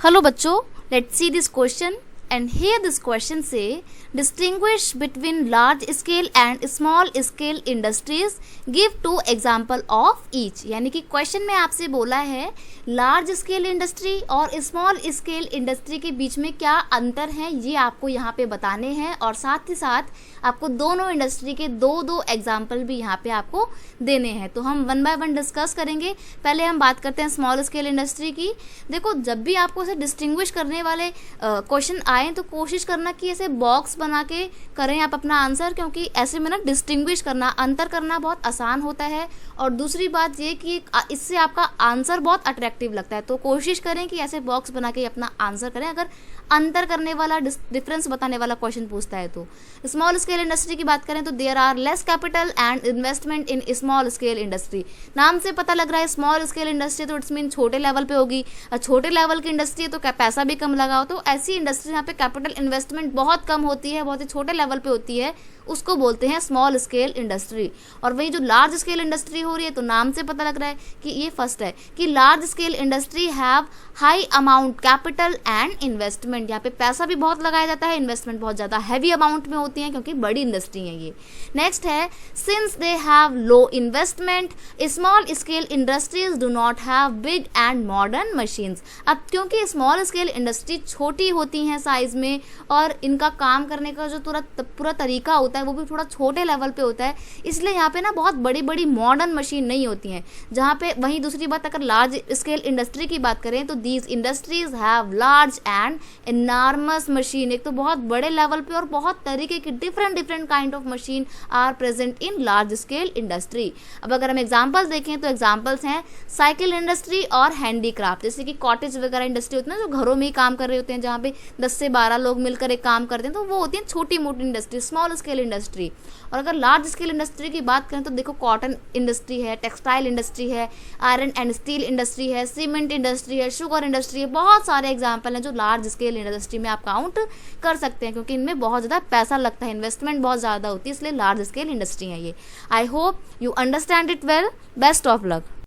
Hello बच्चों, let's see this question and here this question say distinguish between large scale and small scale industries, give two example of each। यानी कि question में आपसे बोला है large scale industry और small scale industry के बीच में क्या अंतर है ये आपको यहाँ पे बताने हैं और साथ ही साथ आपको दोनों इंडस्ट्री के दो एग्जाम्पल भी यहाँ पे आपको देने हैं। तो हम वन बाय वन डिस्कस करेंगे। पहले हम बात करते हैं स्मॉल स्केल इंडस्ट्री की। देखो, जब भी आपको ऐसे डिस्टिंग्विश करने वाले क्वेश्चन आए तो कोशिश करना कि ऐसे बॉक्स बना के करें आप अपना आंसर, क्योंकि ऐसे में ना डिस्टिंग्विश करना, अंतर करना बहुत आसान होता है और दूसरी बात ये कि इससे आपका आंसर बहुत अट्रैक्टिव लगता है। तो कोशिश करें कि ऐसे बॉक्स बना के अपना आंसर करें अगर अंतर करने वाला, डिफरेंस बताने वाला क्वेश्चन पूछता है। तो स्मॉल स्केल इंडस्ट्री की बात करें तो there are less capital and investment in small scale industry. नाम से पता लग रहा है स्मॉल स्केल इंडस्ट्री तो इट्स मीन छोटे लेवल पे होगी, और छोटे लेवल की इंडस्ट्री तो पैसा भी कम लगाओ। तो ऐसी इंडस्ट्री यहाँ पे कैपिटल इन्वेस्टमेंट बहुत कम होती है, बहुत ही छोटे लेवल पे होती है, उसको बोलते हैं स्मॉल स्केल इंडस्ट्री। और वही जो लार्ज स्केल इंडस्ट्री हो रही है तो नाम से पता लग रहा है कि ये फर्स्ट है कि large scale industry have high amount capital and investment. यहाँ पे पैसा भी बहुत लगाया जाता है, इन्वेस्टमेंट बहुत ज़्यादा हैवी अमाउंट में होती है क्योंकि बड़ी इंडस्ट्री है ये। नेक्स्ट है since they have low investment small scale industries do not have big and modern machines. अब क्योंकि स्मॉल स्केल इंडस्ट्री छोटी होती हैं साइज में और इनका काम करने का जो पूरा तरीका होता है वो भी थोड़ा छोटे लेवल पे होता है, इसलिए यहाँ पे ना बहुत बड़ी बड़ी मॉडर्न मशीन नहीं होती हैं। जहाँ पे वहीं दूसरी बात, अगर लार्ज स्केल इंडस्ट्री की बात करें तो these industries have large and enormous machine. एक तो बहुत बड़े लेवल पे और बहुत तरीके की different kind of machine are present in large scale industry. अब अगर हम एग्जांपल्स देखें तो एग्जांपल्स हैं साइकिल इंडस्ट्री और हैंडीक्राफ्ट। जैसे कि कॉटेज वगैरह इंडस्ट्री होती है ना, जो घरों में ही काम कर रहे होते हैं, जहाँ पे 10 से 12 लोग मिलकर एक काम करते हैं, तो वो होती है छोटी मोटी इंडस्ट्री, स्मॉल स्केल इंडस्ट्री। और अगर लार्ज स्केल इंडस्ट्री की बात करें तो देखो कॉटन इंडस्ट्री है, टेक्सटाइल इंडस्ट्री है, आयरन एंड स्टील इंडस्ट्री है, सीमेंट इंडस्ट्री है, शुगर इंडस्ट्री है। बहुत सारे एग्जांपल हैं जो लार्ज स्केल इंडस्ट्री में आप काउंट कर सकते हैं, क्योंकि इनमें बहुत ज़्यादा पैसा लगता है, इन्वेस्टमेंट बहुत ज़्यादा होती है, इसलिए लार्ज स्केल इंडस्ट्री है ये। I hope you understand it well. Best of luck.